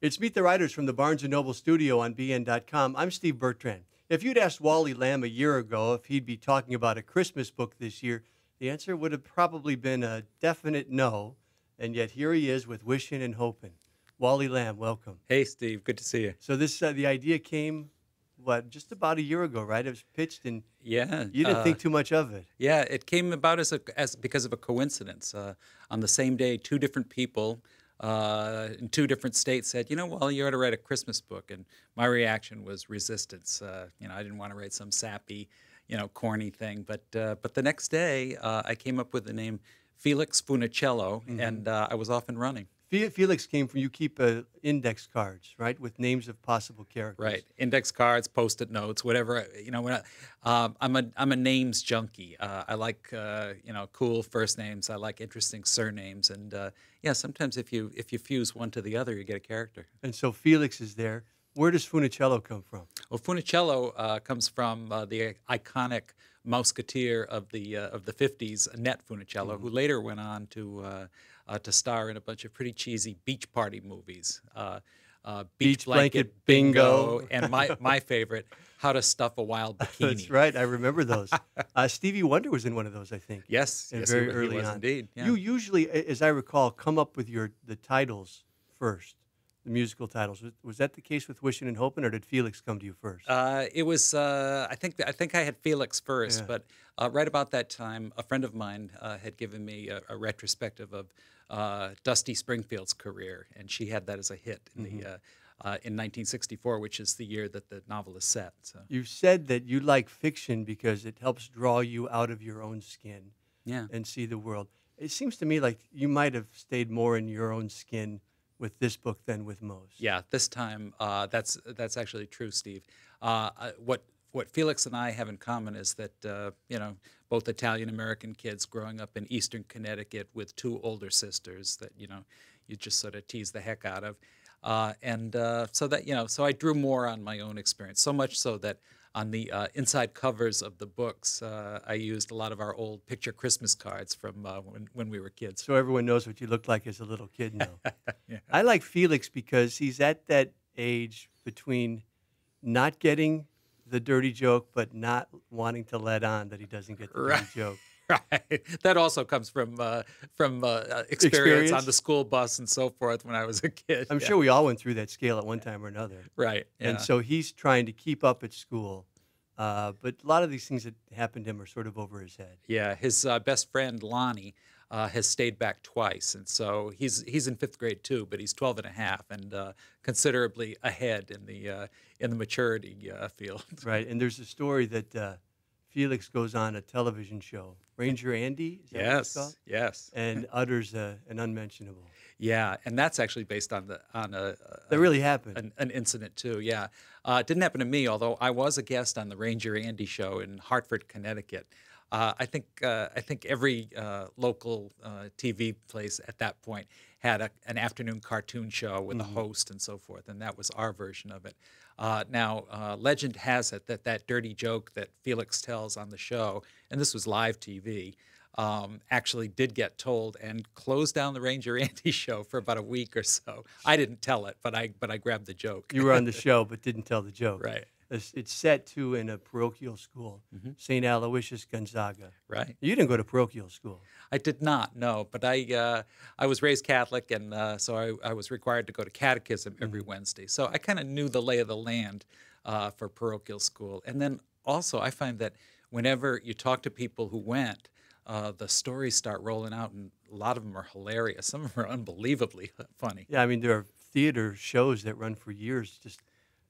It's Meet the Writers from the Barnes& & Noble studio on BN.com. I'm Steve Bertrand. If you'd asked Wally Lamb a year ago if he'd be talking about a Christmas book this year, the answer would have probably been a definite no. And yet here he is with Wishin and Hopin. Wally Lamb, welcome. Hey, Steve. Good to see you. So the idea came, just about a year ago, right? It was pitched, and Yeah. you didn't think too much of it. Yeah, it came about as because of a coincidence. On the same day, two different people in two different states said, well, you ought to write a Christmas book. And my reaction was resistance. I didn't want to write some sappy, corny thing. But the next day, I came up with the name Felix Funicello, and I was off and running. Felix came from, you keep index cards, right, with names of possible characters. Right, index cards, Post-it notes, whatever. I'm a names junkie. I like cool first names. I like interesting surnames, and sometimes if you fuse one to the other, you get a character. And so Felix is there. Where does Funicello come from? Well, Funicello comes from the iconic Mouseketeer of the 50s, Annette Funicello, who later went on to star in a bunch of pretty cheesy beach party movies, Beach Blanket Bingo, and my favorite, How to Stuff a Wild Bikini. That's right, I remember those. Stevie Wonder was in one of those, I think. Yes, very he early was on. Indeed. Yeah. You usually, as I recall, come up with the titles first. The musical titles. Was that the case with Wishin' and Hopin', or did Felix come to you first? It was. I think I had Felix first, Yeah. but right about that time, a friend of mine had given me a retrospective of Dusty Springfield's career, and she had that as a hit in in 1964, which is the year that the novel is set. So. You said that you like fiction because it helps draw you out of your own skin, Yeah. and see the world. It seems to me like you might have stayed more in your own skin with this book than with most. Yeah, this time that's actually true, Steve. What Felix and I have in common is that both Italian American kids growing up in Eastern Connecticut with two older sisters that you just sort of tease the heck out of, so I drew more on my own experience. So much so that on the inside covers of the books, I used a lot of our old picture Christmas cards from when we were kids. So everyone knows what you looked like as a little kid now. Yeah. I like Felix because he's at that age between not getting the dirty joke but not wanting to let on that he doesn't get the dirty joke. Right. That also comes from experience on the school bus and so forth when I was a kid. I'm sure we all went through that scale at one time or another. Right. Yeah. And so he's trying to keep up at school. But a lot of these things that happened to him are sort of over his head. Yeah. His best friend, Lonnie, has stayed back twice. And so he's in fifth grade too, but he's 12 and a half and considerably ahead in the maturity field. Right. And there's a story that Felix goes on a television show, Ranger Andy, is that what it's called? Yes. And utters an unmentionable. Yeah, and that's actually based on That really happened. an incident too. Yeah, it didn't happen to me, although I was a guest on the Ranger Andy show in Hartford, Connecticut. I think every local TV place at that point had an afternoon cartoon show with a host and so forth, and that was our version of it. Now, legend has it that dirty joke that Felix tells on the show, and this was live TV, actually did get told and closed down the Ranger Andy show for about a week or so. I didn't tell it, but I grabbed the joke. You were on the show but didn't tell the joke. Right. It's set, too, in a parochial school, St. Aloysius Gonzaga. Right. You didn't go to parochial school. I did not, no, but I was raised Catholic, and so I was required to go to catechism every Wednesday. So I kind of knew the lay of the land for parochial school. And then also I find that whenever you talk to people who went, the stories start rolling out, and a lot of them are hilarious. Some of them are unbelievably funny. Yeah, I mean, there are theater shows that run for years, just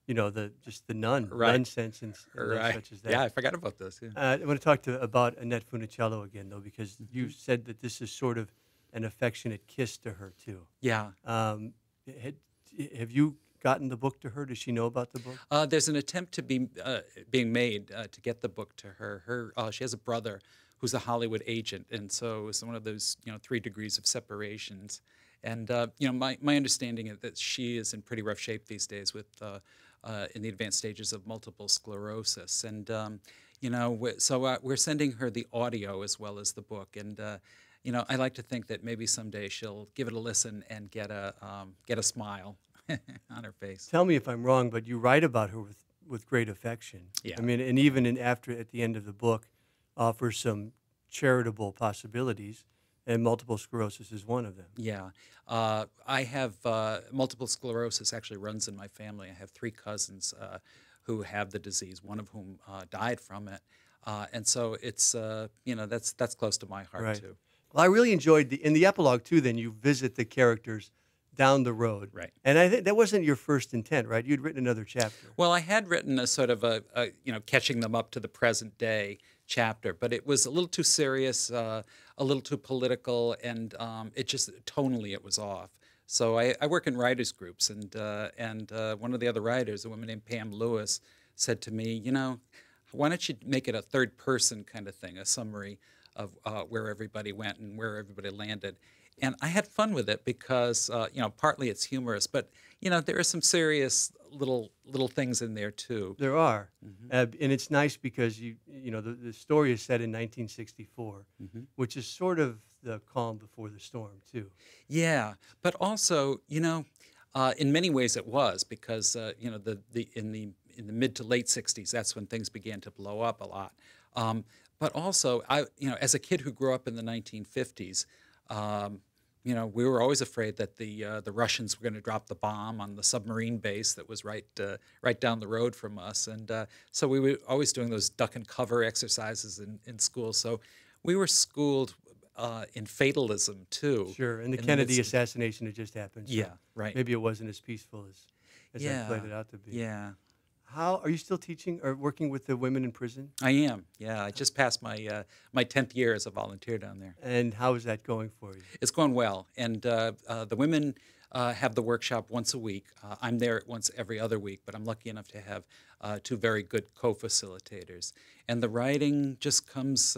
the nonsense and such as that. Yeah, I forgot about this. Yeah. I want to talk about Annette Funicello again, though, because you said that this is sort of an affectionate kiss to her, too. Yeah. Have you gotten the book to her? Does she know about the book? There's an attempt to being made to get the book to her. She has a brother who's a Hollywood agent, and so it's one of those 3 degrees of separations. And my understanding is that she is in pretty rough shape these days with in the advanced stages of multiple sclerosis, and so we're sending her the audio as well as the book, and I like to think that maybe someday she'll give it a listen and get a smile. on her face. Tell me if I'm wrong, but you write about her with great affection. Yeah. I mean, and even at the end of the book, offer some charitable possibilities, and multiple sclerosis is one of them. Yeah. I have multiple sclerosis actually runs in my family. I have three cousins who have the disease, one of whom died from it. And so it's, that's close to my heart, Right. too. Well, I really enjoyed in the epilogue too. Then you visit the characters down the road, Right. and I think that wasn't your first intent, right? You'd written another chapter. Well, I had written a sort of catching them up to the present day chapter, but it was a little too serious, a little too political, and it just tonally it was off. So I work in writers groups, and one of the other writers, a woman named Pam Lewis, said to me, why don't you make it a third person kind of thing, a summary of where everybody went and where everybody landed. And I had fun with it because, partly it's humorous, but, there are some serious little things in there, too. There are, and it's nice because the story is set in 1964, which is sort of the calm before the storm, too. Yeah, but also, in many ways it was because, in the mid to late 60s, that's when things began to blow up a lot. But also, as a kid who grew up in the 1950s, we were always afraid that the Russians were going to drop the bomb on the submarine base that was right down the road from us, and so we were always doing those duck and cover exercises in school. So we were schooled in fatalism too. Sure, and the Kennedy assassination had just happened. So yeah, right. Maybe it wasn't as peaceful as I played it out to be. Yeah. How are you still teaching or working with the women in prison? I am. Yeah, I just passed my my 10th year as a volunteer down there. And how is that going for you? It's going well, and the women have the workshop once a week. I'm there once every other week, but I'm lucky enough to have two very good co-facilitators. And the writing just comes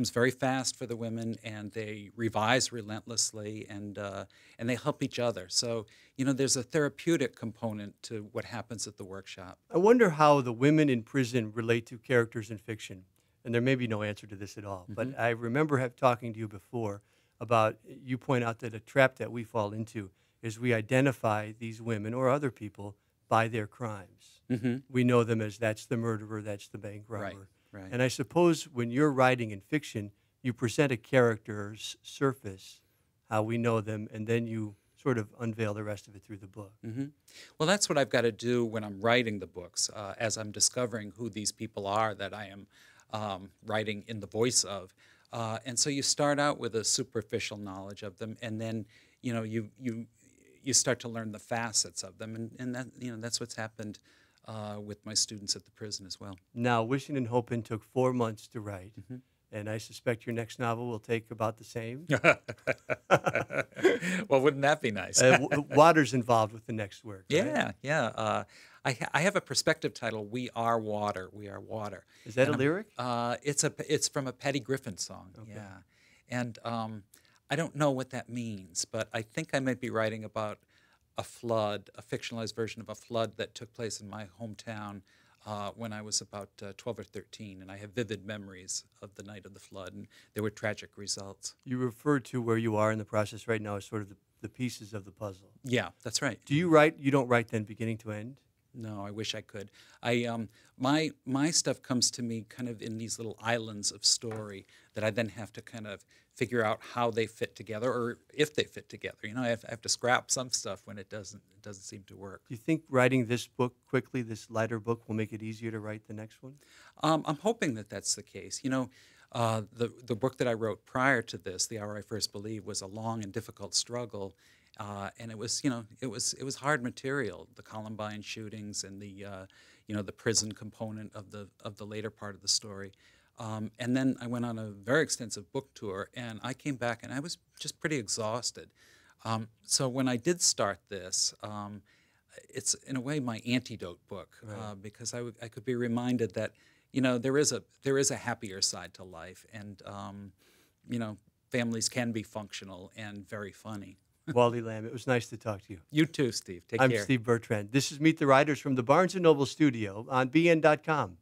very fast for the women, and they revise relentlessly, and they help each other. So there's a therapeutic component to what happens at the workshop. I wonder how the women in prison relate to characters in fiction. And there may be no answer to this at all. But I remember talking to you before about, you point out that a trap that we fall into is we identify these women or other people by their crimes. We know them as that's the murderer, that's the bank robber. Right. And I suppose when you're writing in fiction, you present a character's surface, how we know them, and then you sort of unveil the rest of it through the book. Well, that's what I've got to do when I'm writing the books, as I'm discovering who these people are that I am writing in the voice of. And so you start out with a superficial knowledge of them, and then you start to learn the facets of them, and that that's what's happened with my students at the prison as well. Now, Wishin and Hopin took 4 months to write, and I suspect your next novel will take about the same. Well, wouldn't that be nice? Water's involved with the next work, right? Yeah, yeah. I have a perspective title, We Are Water, We Are Water. Is that a lyric? It's from a Patty Griffin song, yeah. And I don't know what that means, but I think I might be writing about a flood, a fictionalized version of a flood that took place in my hometown when I was about 12 or 13, and I have vivid memories of the night of the flood, and there were tragic results. You refer to where you are in the process right now as sort of the pieces of the puzzle. Yeah, that's right. Do you write, you don't write then beginning to end? No, I wish I could. My stuff comes to me kind of in these little islands of story that I then have to kind of figure out how they fit together, or if they fit together. I have to scrap some stuff when it doesn't seem to work. Do you think writing this book quickly, this lighter book, will make it easier to write the next one? I'm hoping that that's the case. The book that I wrote prior to this, The Hour I First Believed, was a long and difficult struggle. And it was hard material. The Columbine shootings and the prison component of the later part of the story, and then I went on a very extensive book tour, and I came back and I was just pretty exhausted. So when I did start this, it's in a way my antidote book, because I could be reminded that there is a happier side to life, and families can be functional and very funny. Wally Lamb, it was nice to talk to you. You too, Steve. Take care. I'm Steve Bertrand. This is Meet the Writers from the Barnes & Noble studio on BN.com.